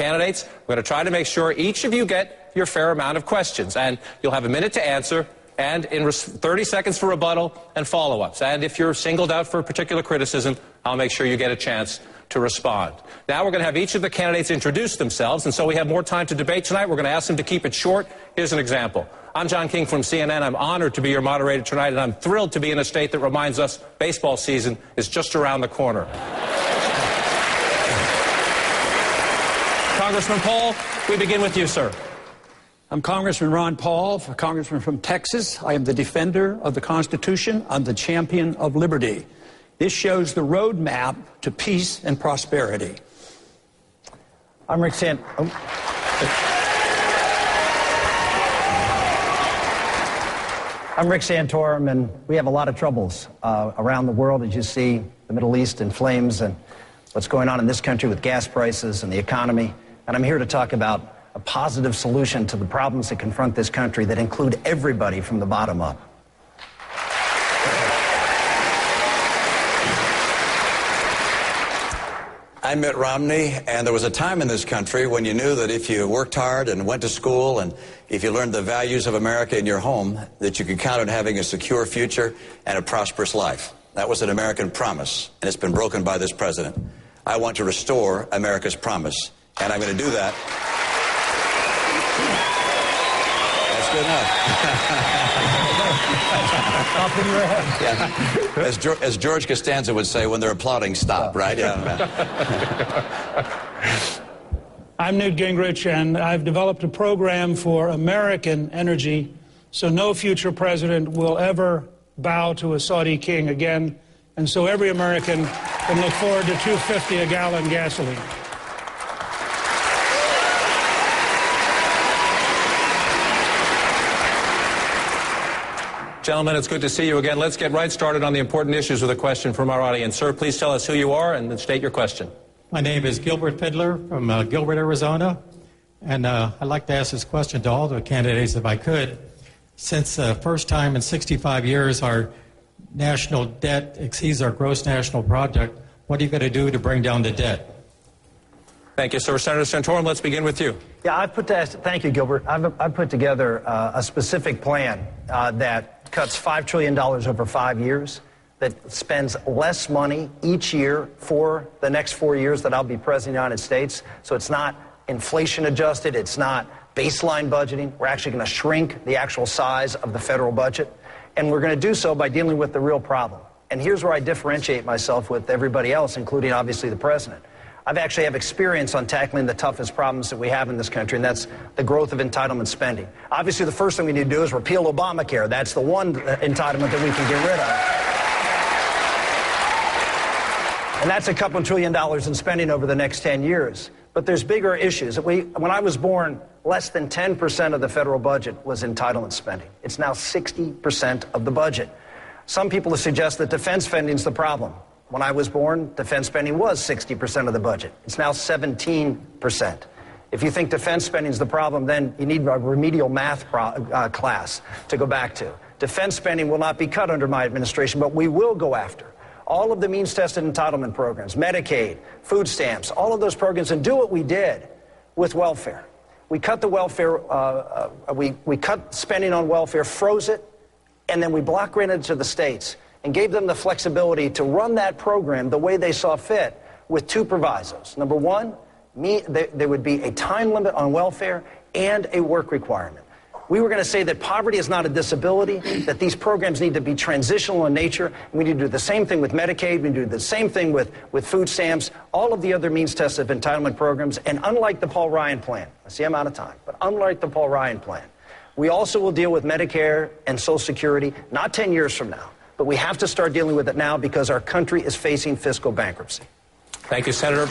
Candidates, we're going to try to make sure each of you get your fair amount of questions, and you'll have a minute to answer, and in 30 seconds for rebuttal and follow-ups. And if you're singled out for a particular criticism, I'll make sure you get a chance to respond. Now we're going to have each of the candidates introduce themselves, and so we have more time to debate tonight. We're going to ask them to keep it short. Here's an example. I'm John King from CNN. I'm honored to be your moderator tonight, and I'm thrilled to be in a state that reminds us baseball season is just around the corner. Congressman Paul, we begin with you, sir. I'm Congressman Ron Paul, Congressman from Texas. I am the defender of the Constitution. I'm the champion of liberty. This shows the roadmap to peace and prosperity. I'm Rick Santorum, and we have a lot of troubles around the world, as you see, the Middle East in flames and what's going on in this country with gas prices and the economy. And I'm here to talk about a positive solution to the problems that confront this country that include everybody from the bottom up. I'm Mitt Romney, and there was a time in this country when you knew that if you worked hard and went to school and if you learned the values of America in your home, that you could count on having a secure future and a prosperous life. That was an American promise, and it's been broken by this president. I want to restore America's promise, and I'm going to do that. That's good enough. Yeah. As George Costanza would say, when they're applauding, stop, right? Yeah. I'm Newt Gingrich, and I've developed a program for American energy so no future president will ever bow to a Saudi king again, and so every American can look forward to $2.50 a gallon gasoline. Gentlemen, it's good to see you again. Let's get right started on the important issues with a question from our audience. Sir, please tell us who you are and then state your question. My name is Gilbert Fiddler from Gilbert, Arizona. And I'd like to ask this question to all the candidates if I could. Since the first time in 65 years our national debt exceeds our gross national product, what are you going to do to bring down the debt? Thank you, sir. Senator Santorum, let's begin with you. Yeah, thank you, Gilbert. I've put together a specific plan that cuts $5 trillion over 5 years, that spends less money each year for the next 4 years that I'll be president of the United States. So it's not inflation adjusted, it's not baseline budgeting. We're actually going to shrink the actual size of the federal budget. And we're going to do so by dealing with the real problem. And here's where I differentiate myself with everybody else, including obviously the president. I actually have experience on tackling the toughest problems that we have in this country, and that's the growth of entitlement spending. Obviously, the first thing we need to do is repeal Obamacare. That's the one entitlement that we can get rid of. And that's a couple $2 trillion in spending over the next 10 years. But there's bigger issues. When I was born, less than 10% of the federal budget was entitlement spending. It's now 60% of the budget. Some people suggest that defense spending is the problem. When I was born, defense spending was 60% of the budget. It's now 17%. If you think defense spending is the problem, then you need a remedial math class to go back to. Defense spending will not be cut under my administration, but we will go after all of the means-tested entitlement programs, Medicaid, food stamps, all of those programs, and do what we did with welfare. We cut the welfare, we cut spending on welfare, froze it, and then we block granted it to the states and gave them the flexibility to run that program the way they saw fit with two provisos. Number one, there would be a time limit on welfare and a work requirement. We were going to say that poverty is not a disability, that these programs need to be transitional in nature, and we need to do the same thing with Medicaid, we need to do the same thing with food stamps, all of the other means-tested entitlement programs, and unlike the Paul Ryan plan, I see I'm out of time, but unlike the Paul Ryan plan, we also will deal with Medicare and Social Security, not 10 years from now, but we have to start dealing with it now because our country is facing fiscal bankruptcy. Thank you, Senator.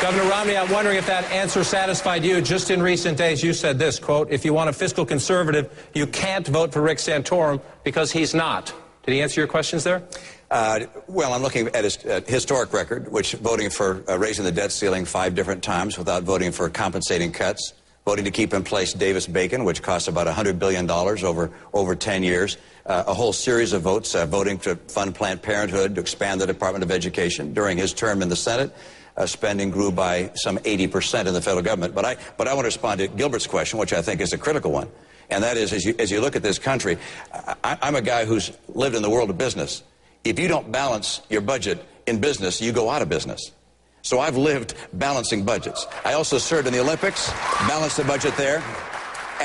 Governor Romney, I'm wondering if that answer satisfied you. Just in recent days, you said this, quote, if you want a fiscal conservative, you can't vote for Rick Santorum because he's not. Did he answer your questions there? Well, I'm looking at his historic record, which over raising the debt ceiling 5 different times without voting for compensating cuts, voting to keep in place Davis-Bacon, which costs about $100 billion over 10 years, a whole series of votes, voting to fund Planned Parenthood, to expand the Department of Education during his term in the Senate. spending grew by some 80% in the federal government. But I want to respond to Gilbert's question, which I think is a critical one. And that is, as you look at this country, I'm a guy who's lived in the world of business. If you don't balance your budget in business, you go out of business. So I've lived balancing budgets. I also served in the Olympics, balanced the budget there,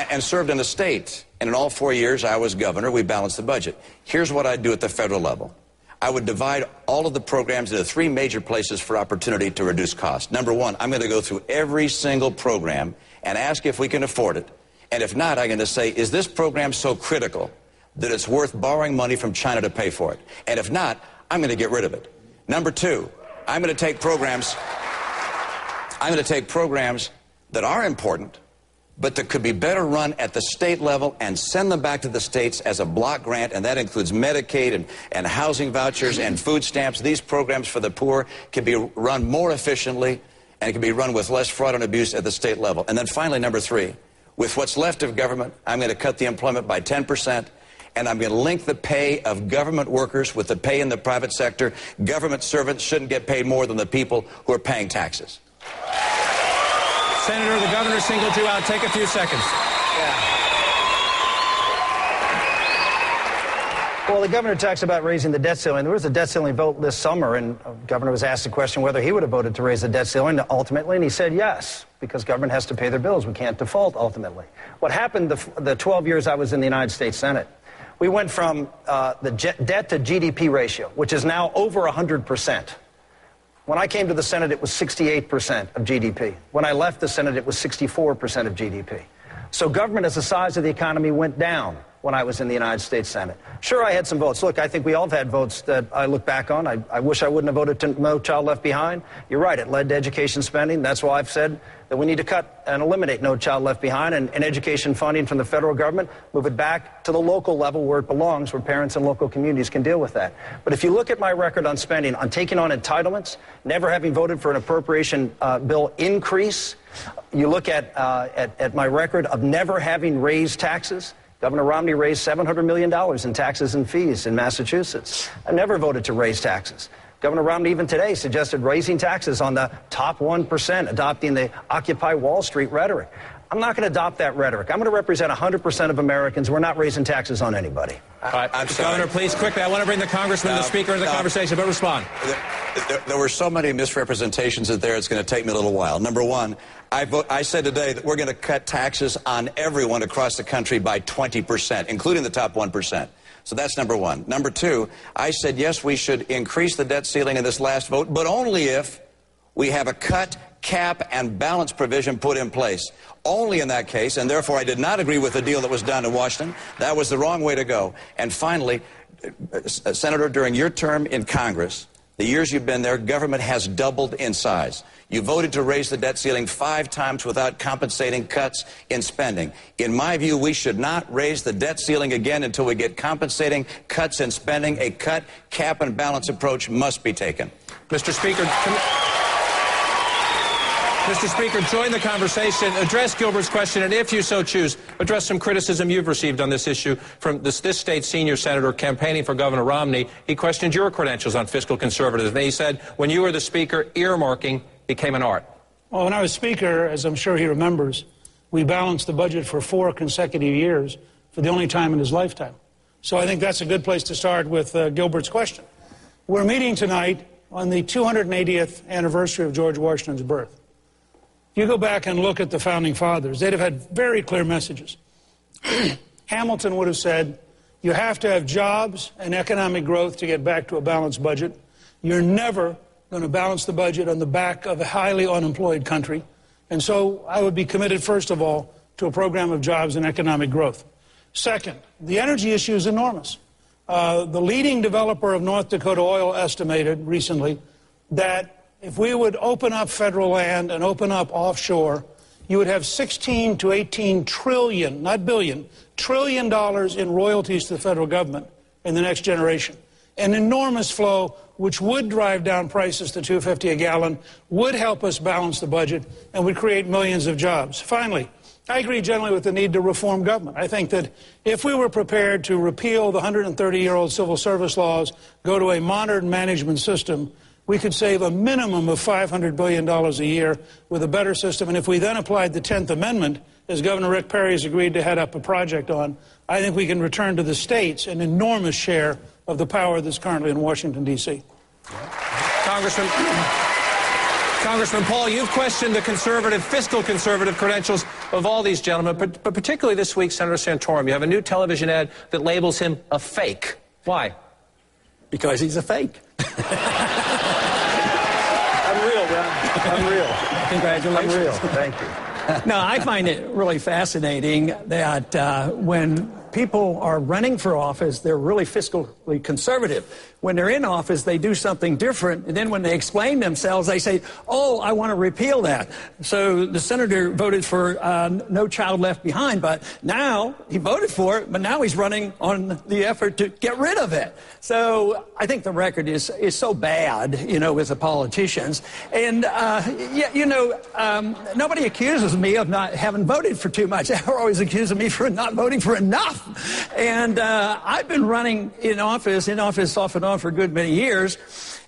and served in the state. And in all 4 years I was governor, we balanced the budget. Here's what I'd do at the federal level. I would divide all of the programs into 3 major places for opportunity to reduce cost. Number one, I'm going to go through every single program and ask if we can afford it. And if not, I'm going to say, is this program so critical that it's worth borrowing money from China to pay for it? And if not, I'm going to get rid of it. Number two, I'm going to take programs that are important, but that could be better run at the state level and send them back to the states as a block grant, and that includes Medicaid and housing vouchers and food stamps. These programs for the poor can be run more efficiently and can be run with less fraud and abuse at the state level. And then finally, number three, with what's left of government, I'm going to cut the employment by 10%, and I'm going to link the pay of government workers with the pay in the private sector. Government servants shouldn't get paid more than the people who are paying taxes. Senator, the governor singled you out. Take a few seconds. Well, the governor talks about raising the debt ceiling. There was a debt ceiling vote this summer, and the governor was asked the question whether he would have voted to raise the debt ceiling ultimately, and he said yes, because government has to pay their bills. We can't default ultimately. What happened the 12 years I was in the United States Senate, we went from the debt to GDP ratio, which is now over 100%. When I came to the Senate, it was 68% of GDP. When I left the Senate, it was 64% of GDP. So government as the size of the economy went down when I was in the United States Senate. Sure, I had some votes. Look, I think we all have had votes that I look back on. I wish I wouldn't have voted to No Child Left Behind. You're right, it led to education spending. That's why I've said that we need to cut and eliminate No Child Left Behind and education funding from the federal government, move it back to the local level where it belongs, where parents and local communities can deal with that. But if you look at my record on spending, on taking on entitlements, never having voted for an appropriation bill increase, you look at my record of never having raised taxes. Governor Romney raised $700 million in taxes and fees in Massachusetts. I never voted to raise taxes. Governor Romney even today suggested raising taxes on the top 1%, adopting the Occupy Wall Street rhetoric. I'm not going to adopt that rhetoric. I'm going to represent 100% of Americans. We're not raising taxes on anybody. All right, Governor, please, quickly, I want to bring the congressman, the speaker, into the conversation, but respond. There were so many misrepresentations in there, it's going to take me a little while. Number one, I said today that we're going to cut taxes on everyone across the country by 20%, including the top 1%. So that's number one. Number two, I said, yes, we should increase the debt ceiling in this last vote, but only if we have a cut, cap, and balance provision put in place. Only in that case, and therefore I did not agree with the deal that was done in Washington. That was the wrong way to go. And finally, Senator, during your term in Congress, the years you've been there, government has doubled in size. You voted to raise the debt ceiling 5 times without compensating cuts in spending. In my view, we should not raise the debt ceiling again until we get compensating cuts in spending. A cut, cap, and balance approach must be taken. Mr. Speaker, join the conversation, address Gilbert's question, and if you so choose, address some criticism you've received on this issue from this state's senior senator campaigning for Governor Romney. He questioned your credentials on fiscal conservatism. He said, when you were the speaker, earmarking became an art. Well, when I was speaker, as I'm sure he remembers, we balanced the budget for 4 consecutive years for the only time in his lifetime. So I think that's a good place to start with Gilbert's question. We're meeting tonight on the 280th anniversary of George Washington's birth. If you go back and look at the Founding Fathers, they'd have had very clear messages. Hamilton would have said, you have to have jobs and economic growth to get back to a balanced budget. You're never going to balance the budget on the back of a highly unemployed country. And so I would be committed, first of all, to a program of jobs and economic growth. Second, the energy issue is enormous. The leading developer of North Dakota Oil estimated recently that if we would open up federal land and open up offshore, you would have 16 to 18 trillion, not billion, trillion dollars in royalties to the federal government in the next generation. An enormous flow which would drive down prices to $2.50 a gallon, would help us balance the budget, and would create millions of jobs. Finally, I agree generally with the need to reform government. I think that if we were prepared to repeal the 130-year-old civil service laws, go to a modern management system, we could save a minimum of $500 billion a year with a better system. And if we then applied the 10th Amendment, as Governor Rick Perry has agreed to head up a project on, I think we can return to the states an enormous share of the power that's currently in Washington, D.C. Congressman Paul, you've questioned the fiscal conservative credentials of all these gentlemen, but particularly this week, Senator Santorum. You have a new television ad that labels him a fake. Why? Because he's a fake. Unreal, Ron. Unreal. Congratulations. Unreal. Thank you. No, I find it really fascinating that when people are running for office, they're really fiscally conservative. When they're in office, they do something different. And then when they explain themselves, they say, oh, I want to repeal that. So the senator voted for No Child Left Behind, but now he voted for it, but now he's running on the effort to get rid of it. So I think the record is so bad, you know, with the politicians. And, nobody accuses me of not having voted for too much. They're always accusing me for not voting for enough. And I've been running in office off and on for a good many years.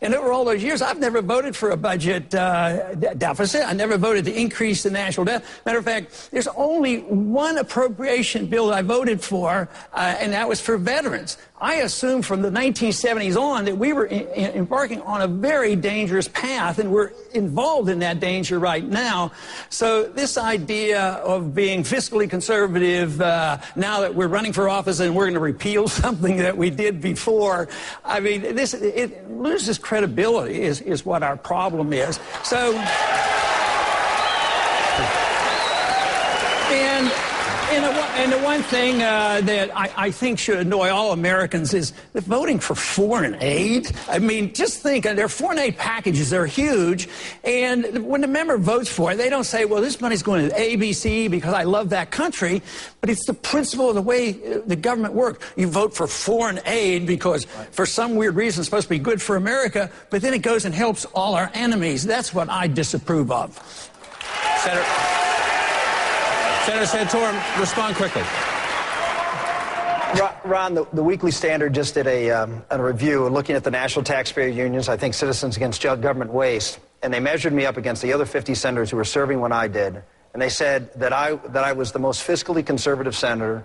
And over all those years, I've never voted for a budget deficit. I never voted to increase the national debt. Matter of fact, there's only one appropriation bill that I voted for, and that was for veterans. I assumed from the 1970s on that we were embarking on a very dangerous path, and we're involved in that danger right now. So this idea of being fiscally conservative now that we're running for office and we're going to repeal something that we did before, I mean, it loses credibility is what our problem is. So, and the one thing that I think should annoy all Americans is the voting for foreign aid. I mean, just think, their foreign aid packages are huge, and when the member votes for it, they don't say, well, this money's going to ABC because I love that country, but it's the principle of the way the government works. You vote for foreign aid because for some weird reason it's supposed to be good for America, but then it goes and helps all our enemies. That's what I disapprove of. Senator Santorum, respond quickly. Ron, the Weekly Standard just did a review looking at the national taxpayer unions, I think Citizens Against Government Waste, and they measured me up against the other 50 senators who were serving when I did, and they said that I was the most fiscally conservative senator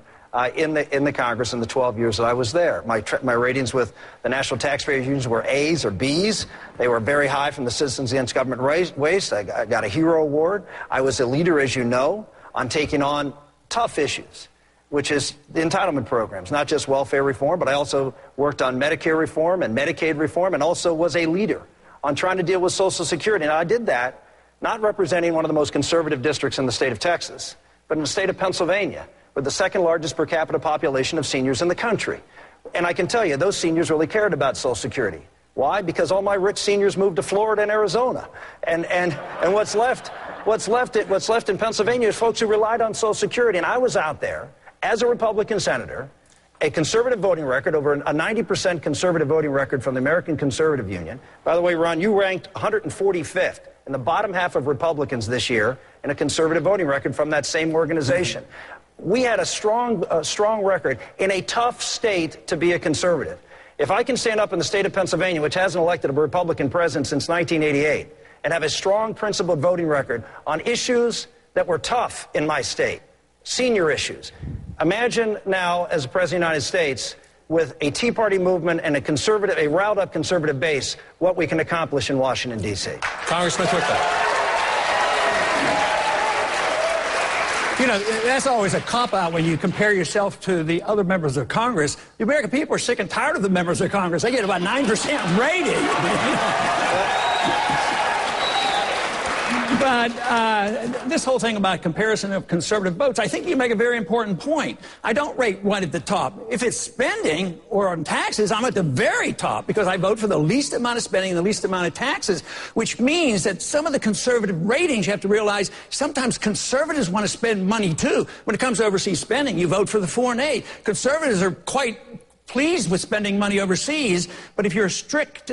in the Congress in the 12 years that I was there. My ratings with the national taxpayer unions were A's or B's. They were very high from the Citizens Against Government Waste. I got a hero award. I was a leader, as you know, on taking on tough issues, which is the entitlement programs, not just welfare reform, but I also worked on Medicare reform and Medicaid reform, and also was a leader on trying to deal with Social Security. And I did that not representing one of the most conservative districts in the state of Texas, but in the state of Pennsylvania, with the second largest per capita population of seniors in the country. And I can tell you, those seniors really cared about Social Security. Why? Because all my rich seniors moved to Florida and Arizona. And what's left in Pennsylvania is folks who relied on Social Security. And I was out there as a Republican senator, a conservative voting record, over a 90% conservative voting record from the American Conservative Union. By the way, Ron, you ranked 145th in the bottom half of Republicans this year in a conservative voting record from that same organization. We had a strong record in a tough state to be a conservative. If I can stand up in the state of Pennsylvania, which hasn't elected a Republican president since 1988, and have a strong principled voting record on issues that were tough in my state, senior issues. Imagine now, as the President of the United States, with a Tea Party movement and a riled-up conservative base, what we can accomplish in Washington, D.C. Congressman quickly. You know, that's always a cop-out when you compare yourself to the other members of Congress. The American people are sick and tired of the members of Congress. They get about 9% rating. But this whole thing about comparison of conservative votes, I think you make a very important point. I don't rate one at the top. If it's spending or on taxes, I'm at the very top because I vote for the least amount of spending and the least amount of taxes, which means that some of the conservative ratings, you have to realize, sometimes conservatives want to spend money too. When it comes to overseas spending, you vote for the foreign aid. Conservatives are quite pleased with spending money overseas, but if you're a strict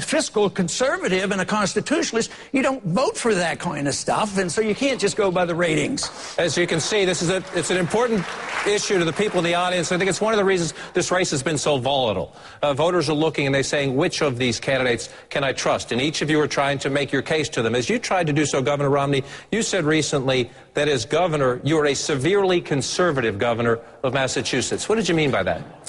fiscal conservative and a constitutionalist, you don't vote for that kind of stuff, and so you can't just go by the ratings. As you can see, it's an important issue to the people in the audience. I think it's one of the reasons this race has been so volatile. Voters are looking and they're saying, which of these candidates can I trust? And each of you are trying to make your case to them. As you tried to do so, Governor Romney, you said recently that as governor, you are a severely conservative governor of Massachusetts. What did you mean by that?